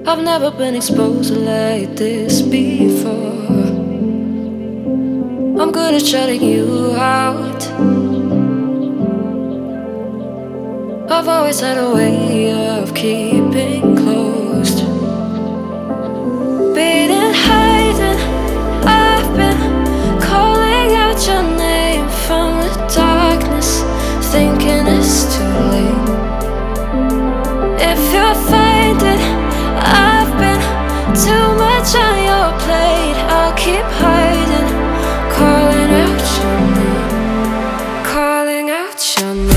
I've never been exposed like this before. I'm good at shutting you out. I've always had a way of keeping closed. Beating, hiding, I've been calling out your name from the darkness, thinking it's too late. If you're finding I've been too much on your plate, I'll keep hiding, calling out your name, calling out your name.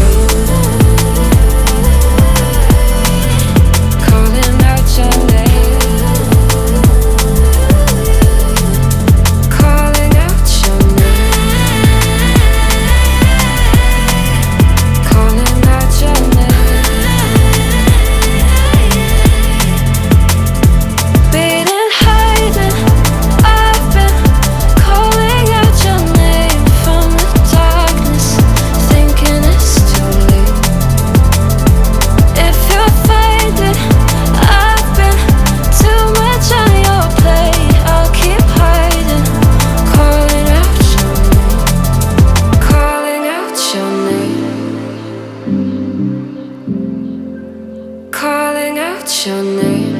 Calling out your name.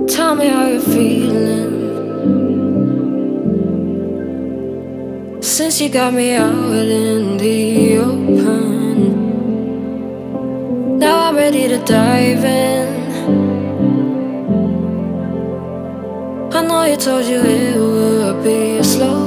Tell me how you're feeling since you got me out in the open. Now I'm ready to dive in. I know you told you it would be a slow